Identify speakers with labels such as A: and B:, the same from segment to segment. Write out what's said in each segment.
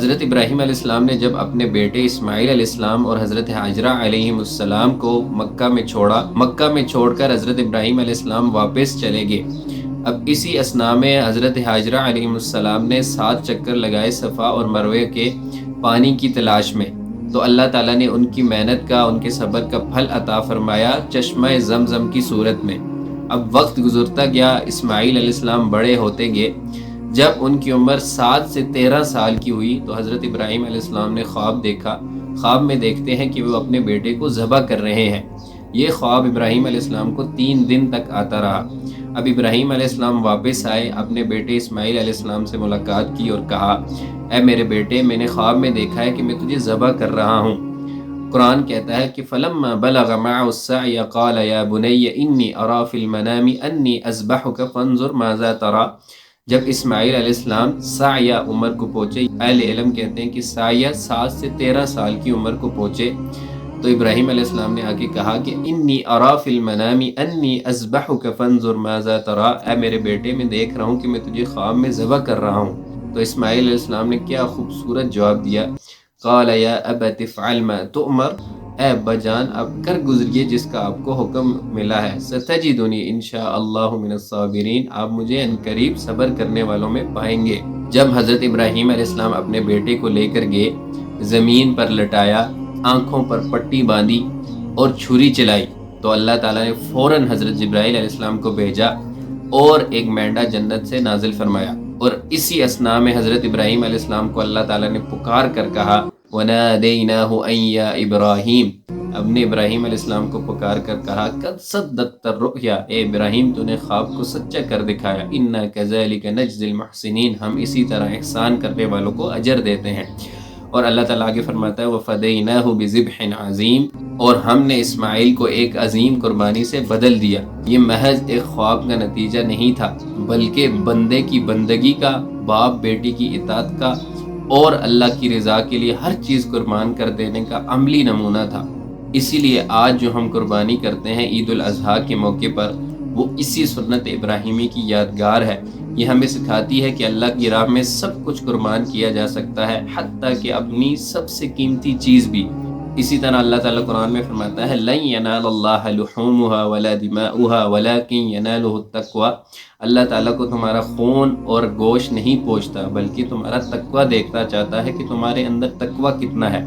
A: حضرت ابراہیم علیہ السلام نے جب اپنے بیٹے اسماعیل علیہ السلام اور حضرت ہاجرہ علیہ السلام کو مکہ میں چھوڑ کر حضرت ابراہیم علیہ السلام واپس چلے گئے۔ اب اسی اثناء میں حضرت ہاجرہ علیہ السلام نے 7 چکر لگائے صفا اور مروے کے پانی کی تلاش میں، تو اللہ تعالیٰ نے ان کی محنت کا، ان کے صبر کا پھل عطا فرمایا چشمہ زمزم کی صورت میں۔ اب وقت گزرتا گیا، اسماعیل علیہ السلام بڑے ہوتے گئے۔ جب ان کی عمر 7 سے 13 سال کی ہوئی تو حضرت ابراہیم علیہ السلام نے خواب دیکھا۔ خواب میں دیکھتے ہیں کہ وہ اپنے بیٹے کو ذبح کر رہے ہیں۔ یہ خواب ابراہیم علیہ السلام کو 3 دن تک آتا رہا۔ اب ابراہیم علیہ السلام واپس آئے، اپنے بیٹے اسماعیل علیہ السلام سے ملاقات کی اور کہا، اے میرے بیٹے، میں نے خواب میں دیکھا ہے کہ میں تجھے ذبح کر رہا ہوں۔ قرآن کہتا ہے کہ فَلَمَّا بَلَغَ مَعَهُ السَّعْيَ قَالَ يَا بُنَيَّ إِنِّي أَرَىٰ فِي الْمَنَامِ أَنِّي أَذْبَحُكَ فَانظُرْ مَاذَا تَرَىٰ۔ جب اسماعیل علیہ السلام سعیہ عمر کو پہنچے، اہل علم کہتے ہیں کہ سعیہ 7 سے 13 سال کی عمر کو پہنچے، تو ابراہیم علیہ السلام نے آ کے کہا کہ انی اریٰ فی المنام انی اذبحک فانظر ماذا تریٰ، اے میرے بیٹے میں دیکھ رہا ہوں کہ میں تجھے خواب میں ذبح کر رہا ہوں۔ تو اسماعیل علیہ السلام نے کیا خوبصورت جواب دیا، قال یا ابت افعل ما تؤمر، اے ابا جان آپ کر گزریے جس کا آپ کو حکم ملا ہے، ستجدنی انشاءاللہ من الصابرین، آپ مجھے عنقریب صبر کرنے والوں میں پائیں گے۔ جب حضرت ابراہیم علیہ السلام اپنے بیٹے کو لے کر گئے، زمین پر لٹایا، آنکھوں پر پٹی باندھی اور چھری چلائی، تو اللہ تعالیٰ نے فوراً حضرت جبرائیل علیہ السلام کو بھیجا اور ایک مینڈا جنت سے نازل فرمایا، اور اسی اثناء میں حضرت ابراہیم علیہ السلام کو اللہ تعالیٰ نے پکار کر کہا، وَنَادَيْنَاهُ أَن يَا إِبْرَاهِيمُ، اب نے ابراہیم علیہ السلام کو پکار کر کہا، قد صدقت الرؤیا، اے ابراہیم تو نے خواب کو سچا کر دکھایا، اِنَّا كَذَلِكَ نَجْزِي الْمُحْسِنِينَ، ہم اسی طرح احسان کرنے والوں کو اجر دیتے ہیں۔ اور اللہ تعالیٰ آگے فرماتا ہے وَفَدَيْنَاهُ بِذِبْحٍ عَظِيمٍ، اور ہم نے اسماعیل کو ایک عظیم قربانی سے بدل دیا۔ یہ محض ایک خواب کا نتیجہ نہیں تھا، بلکہ بندے کی بندگی کا، باپ بیٹی کی اطاعت کا اور اللہ کی رضا کے لیے ہر چیز قربان کر دینے کا عملی نمونہ تھا۔ اسی لیے آج جو ہم قربانی کرتے ہیں عید الاضحیٰ کے موقع پر، وہ اسی سنت ابراہیمی کی یادگار ہے۔ یہ ہمیں سکھاتی ہے کہ اللہ کی راہ میں سب کچھ قربان کیا جا سکتا ہے، حتیٰ کہ اپنی سب سے قیمتی چیز بھی۔ اسی طرح اللہ تعالیٰ قرآن میں فرماتا ہے لَن يَنَالَ اللَّهَ لُحُومُهَا وَلَا دِمَاؤُهَا وَلَكِن يَنَالُهُ التَّقْوَىٰ، اللہ تعالیٰ کو تمہارا خون اور گوشت نہیں پوچھتا، بلکہ تمہارا تقویٰ دیکھنا چاہتا ہے کہ تمہارے اندر تقویٰ کتنا ہے۔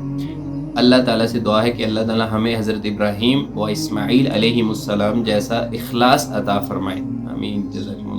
A: اللہ تعالیٰ سے دعا ہے کہ اللہ تعالیٰ ہمیں حضرت ابراہیم و اسماعیل علیہ السلام جیسا اخلاص عطا فرمائے، آمین۔ جزاکم